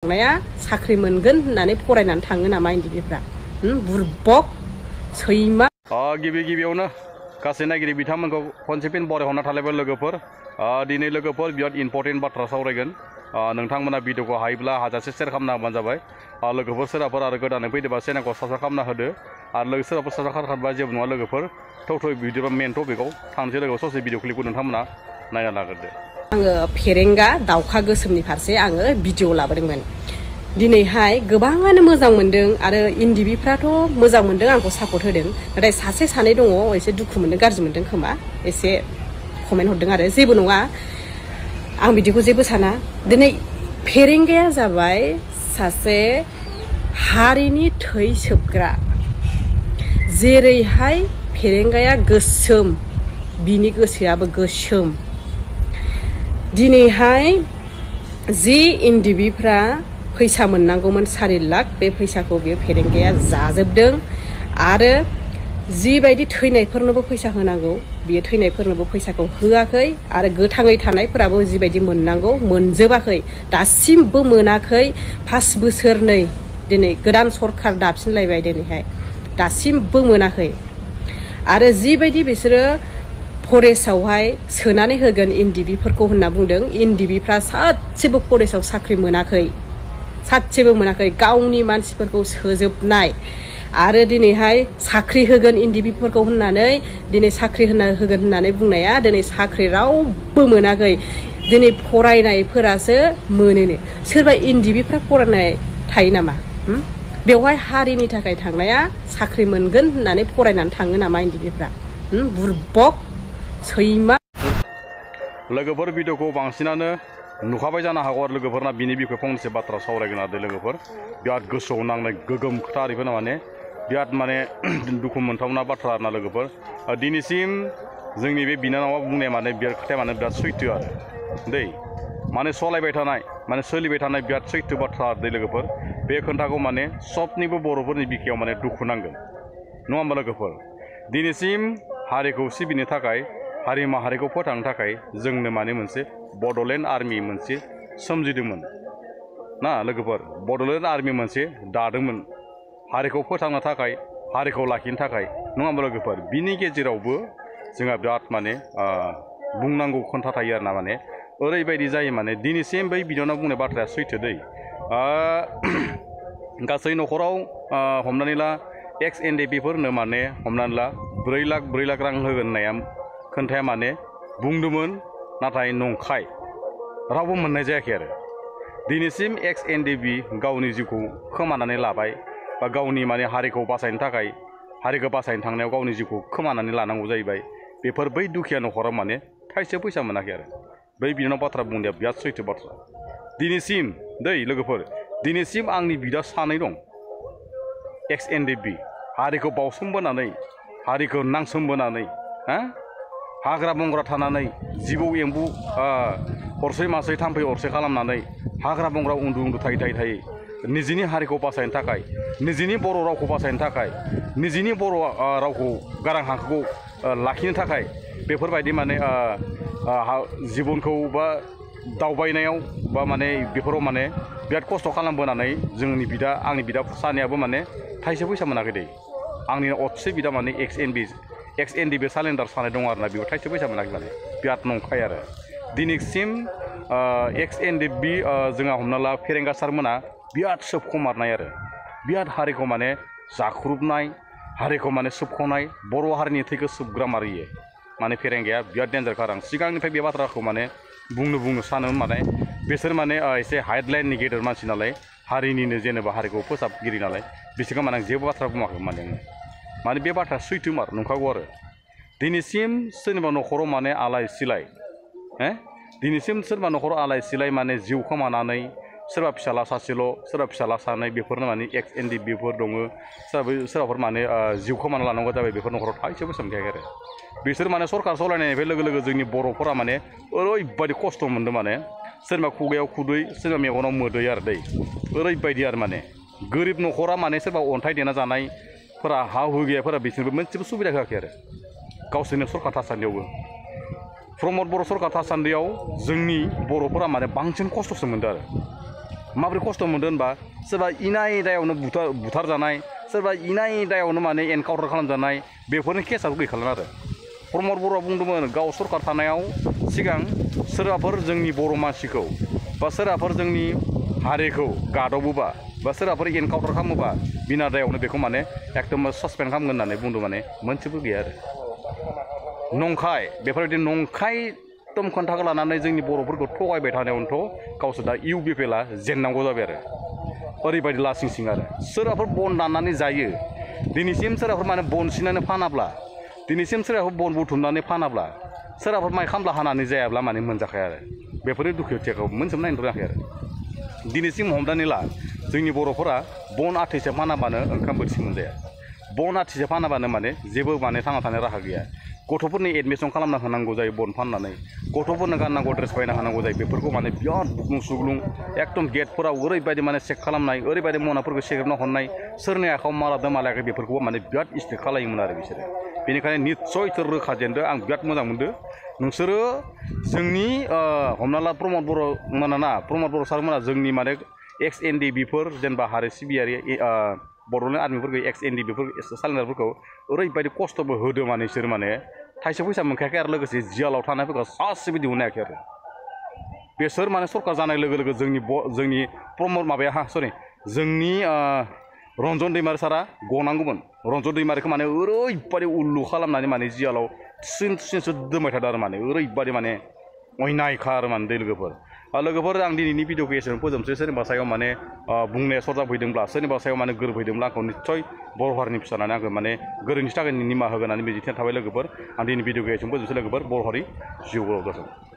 थांनाया साख्रि मोनगोन होननानै फरायनानै थाङो नामा इन्दिबिफ्रा बुरबक सैमा गिबियावनो गासै नायगिरि बिथांमोनखौ खनसे फिन बरायहरना थालायबाय लोगोफोर दिनै लोगोफोर बिराद इम्परटेन्ट बाथ्रा सावरायगोन नोंथांमोना भिडिअखौ हायोब्ला हाजासे शेयार खालामना होबानो जाबाय लोगोफोर सोरबाफोर आरो गोदानै फैदोंबा चेनेलखौ साबस्क्राइब खालामना होदो आरो लोगो सोरबाफोर साबस्क्राइब खालामबा जेबो नङा लोगोफोर थौ भिडिअ मेन टपिकआव थांसै लोगोफोर ससे भिडिअ क्लिपखौ नोंथांमोना नायना लाग्रोदो आङो फेरेंगा दाउखा गोसोमनि फारसे आङो भिडिअ लाबोदोंमोन दिनैहाय गोबाङानो मोजां मोनदों आरो इन्दिबिफ्राथ' मोजां मोनदों आंखौ सापर्ट होदों नाथाय सासे सानै दङ एसे दुखु मोनदों गाज्रि मोनदों खोमा एसे कमेन्ट हरदों आरो जेबो नङा आं बिदिखौ जेबो साना दिनै फेरेंगाया जाबाय सासे हारिनि थै सोबग्रा जेरैहाय फेरेंगाया गोसोम बिनि गोसोआबो गोसोम दिनैहाय जि इन्दिबिफ्रा फैसा मोननांगौमोन 4 लाख बे फैसाखौ बे फेरेंगाया जाजोबदों आरो जिबायदि थैनायफोरनोबो फैसा होनांगौ बियो थैनायफोरनोबो फैसाखौ होआखै आरो गोथाङै थानायफोराबो जिबायदि मोननांगौ मोनजोबाखै दासिमबो मोनाखै 5 बोसोरनै दिनै गोदान सरखार दाफिनलायबाय दिनैहाय दासिमबो मोनाखै आरो जिबायदि बिसोरो फरेस्टआवहाय सोनानै होगोन इन्दिबिफोरखौ होनना बुंदों इन्दिबिफ्रा सासेबो फरेस्टआव साख्रि मोनाखै सासेबो मोनाखै गावनि मानसिफोरखौ सोजोबनाय आरो दिनैहाय साख्रि होगोन इन्दिबिफोरखौ होननानै दिनै साख्रि होगोन होननानै बुंनाया दिनै साख्रि रावबो मोनाखै दिनै फरायनायफोरासो मोनोनो सोरबा इन्दिबिफ्रा फरायनाय थायो नामा बेवहाय हारिनि थाखाय थांनाया साख्रि मोनगोन होननानै फरायनानै थाङो नामा इन्दिबिफ्रा बुरबक सैमा लोगोफोर भिडिअखौ बांसिनानो नुखाबाय जानो हागौ आरो लोगोफोरना बिनि बिखय फंनैसो बाथ्रा सावरायगोन आरो लोगोफोर बिराद गोसोआव नांनाय गोगोम खोथा आरिफोर माने बिराद माने दुखु मोनथावना बाथ्रा आरोना लोगोफोर दिनैसिम जोंनि बे बिनानावा बुंनाय माने बिराद खोथाया माने बिराद सैथो आरो दै माने सलायबाय थानाय माने सोलिबाय थानाय बिराद सैथो बाथ्रा दै लोगोफोर बे खोथाखौ माने सबनिबो बर'फोरनि बिखायाव माने दुखु नांगोन नङा होमबा लोगोफोर दिनैसिम हारिखौ सिबिनो थाखाय हारि माहारिखौ फोथांनो थाखाय जोंनो माने मोनसे बड'लेण्ड आर्मि मोनसे सोमजिदोंमोन ना लोगोफोर बड'लेण्ड आर्मि मोनसे दादोंमोन हारिखौ फोथांनो थाखाय हारिखौ लाखिनो थाखाय नङा होमबा लोगोफोर बिनि गेजेरावबो जोंहा बिराद माने बुंनांगौ खोथा थायो आरो ना माने ओरैबायदि जायो माने दिनैसिम बै बिनानाव बुंनाय बाथ्राया सैथो दै गासै न'खराव हमनानै ला एक्स एनडिपिफोरनो माने हमनानै ला 4 लाख रां होगोन होननाया खोन्थाया माने बुंदोंमोन नाथाय नंखाय रावबो मोननाय जायाखै आरो दिनैसिम एक्स एनडिपि गावनि जिउखौ खोमानानै लाबाय बा गावनि माने हारिखौ बासायनो थाखाय हारिखौ बासायनो थांनायाव गावनि जिउखौ खोमानानै लानांगौ जाहैबाय बेफोर बै दुखिया न'खराव माने थाइसे फैसा मोनाखै आरो बै बिनानाव बाथ्रा बुंनाया बिराद सैथो बाथ्रा दिनैसिम दै लोगोफोर दिनैसिम आंनि बिदा 2 दं एक्स एनडिपि हारिखौ बावसोमबोनानै हारिखौ नांसोमबोनानै हाग्रा बंग्रा थानानै जिबौ एम्बु हरसै मासै थाम्फै अरसै खालामनानै हाग्रा बंग्रा उन्दु थायै निजिनि हारिखौ बासायनो थाखाय निजिनि बर' रावखौ बासायनो थाखाय निजिनि बर' रावखौ गारां हांखोखौ लाखिनो थाखाय बेफोरबायदि माने जिबनखौ बा दावबायनायाव बा माने बेफोराव माने बिराद खस्थ' खालामबोनानै जोंनि बिदा आंनि बिदा 2 माने थाइसे फैसा मोनाखै दै आंनि असे बिदा माने एक्स एनडिपि सालेन्डार सानाय दं आरोना बेयाव थाइसे फैसा मोनाखै माने बिराद नंखाय आरो दिनैसिम एक्स एनडिपि जोंहा हमना ला फेरेंगा सारमोना बिराद सोबखमारनाय आरो बिराद हारिखौ माने जाख्रुबनाय हारिखौ माने सोबख'नाय बर' हारिनि थैखौ सोबग्रा मारियो माने फेरेंगाया बिराद डेन्जारखा आं सिगांनिफ्राय बे बाथ्राखौ माने बुंनो सानो माने बिसोर माने एसे हाइडलाइननि गेदेर मानसि नालाय हारिनिनो जेनेबा हारिखौ फोसाबगिरि नालाय बिसोरखौ माने आं जेबो बाथ्रा बुङाखै माने बे बाथ्राया सैथोमार नंखागौ आरो दिनैसिम सोरनिबा न'खराव माने आलाय सिलाय दिनैसिम सोरबा न'खराव आलाय सिलाय माने जिउ खोमानानै सोरबा फिसाला सासेल' सोरबा फिसाला 2 बेफोरनो माने एक्स एनडिपिफोर दङ सोरबाफोर माने जिउ खोमाना लानांगौ जाबाय बेफोर न'खराव थाइसे फैसा मोनखायाखै आरो बिसोर माने सरकार सालायनायनिफ्राय लोगो जोंनि बर'फोरा माने ओरैबायदि खस्थ' मोनदों माने सोरबा खुगायाव खुदै सोरबा मेगनाव मोदै आरो दै ओरैबायदि आरो माने गोरिब न'खरा माने सोरबा अन्थाइ देना जानायफोरा हा हु गैयाफोरा बिसोरबो मोनसेबो सुबिदा होआखै आरो गावसोरनो सरकार थासान्दियावबो प्रमद बर' सरकार थासान्दियाव जोंनि बर'फोरा माने बांसिन खस्थ'सो मोनदों आरो माबोरै खस्थ' मोनदों होनबा सोरबा इनाय दायावनो बुथारजानाय सोरबा इनाय दायावनो माने एनकाउन्टार खालामजानाय बेफोरनि केसआबो गैखाला आरो प्रमद बर'आ बुंदोंमोन गाव सरकार थानायाव सिगां सोरबाफोर जोंनि बर' मानसिखौ बा सोरबाफोर जोंनि हारिखौ गादबोबा बा सोरबाफोर एनकाउन्टार खालामोबा बिना दायावनो बेखौ माने एकदम सासपेन्ड खालामगोन होननानै बुंदों माने मोनसेबो गैया आरो नंखाय बेफोरबायदि नंखाय एकदम खोन्थाखौ लानानै जोंनि बर'फोरखौ थगायबाय थानायावनोथ' गावसोर दा UPPLआ जेननांगौ जाबाय आरो ओरैबायदि लासिं सिं आरो सोरबाफोर बन दाननानै जायो दिनैसिम सोरबाफोर माने बन सिनानै फानाब्ला दिनैसिम सोरबाफोर बन बुथुमनानै फानाब्ला सोरबाफोर माइ खामला हानानै जायाब्ला माने मोनजाखाया आरो बेफोरनि दुखुथियाखौ मोनजोबनो नायनो रोङाखै आरो दिनैसिम हमनानै ला जोंनि बर'फोरा बन आथिसे फानाबानो ओंखाम बोथिसे मोनजाया बन आथिसे फानाबानो माने जेबो माने थांना थानाय राहा गैया गथ'फोरनि एडमिसन खालामना होनांगौ जायो बन फाननानै गथ'फोरनो गाननांगौ ड्रेस बायना होनांगौ जायो बेफोरखौ माने बिराद बुग्लुं सुग्लुं एकदम गेटफोराव ओरैबायदि माने चेक खालामनाय ओरैबायदि मनाफोरखौ सेग्रेबना हरनाय सोरनि आखायाव मा लादों मा लायाखै बेफोरखौबो माने बिराद स्ट्रिक्ट खालायोमोन आरो बिसोरो बेनिखायनो निस्सय इसोर रोखा जेनदों आं बिराद मोजां मोनदों नोंसोरो जोंनि हमना ला प्रमद बर' मोना प्रमद बर' सारमोना जोंनि माने XNDBफोर जेनेबा हारि सिबियारि बड'लेण्ड आर्मिफोरखौ XNDBफोर सालायनायफोरखौ ओरैबायदि खस्थ'बो होदों माने बिसोर माने थाइसे फैसा मोनखायाखै आरो लोगोसे जियालाव थानायफोरखौ सासेबो दिहुननो हायाखै आरो बेसोर माने सरकार जानाय लोगो लोगो जोंनि प्रमद माबाया जोंनि रन्जन दैमारि सारा गनांगौमोन रन्जन दैमारिखौ माने ओरैबायदि उल्लु खालामनानै माने जियालाव थुसिनसो दोनबाय थादों आरो माने ओरैबायदि माने अयनायखा आरो माने दै लोगोफोर आं दिनैनि भिडिअखौ एसेबां फोजोबनोसै सोरनिबा सायाव माने बुंनाया सर्ट जाफैदोंब्ला सोरनिबा सायाव माने गोरोबफैदोंब्ला आंखौ निस्सय बर' हारिनि फिसा होननानै आंखौ माने गोरोन्थिनि थाखाय निमाहा होगोन होननानै मिजिंथिनाय थाबाय लोगोफोर आं दिनै भिडिअखौ एसेबां फोजोबनोसै लोगोफोर बर' हारि जिउ गोलाव जाथों।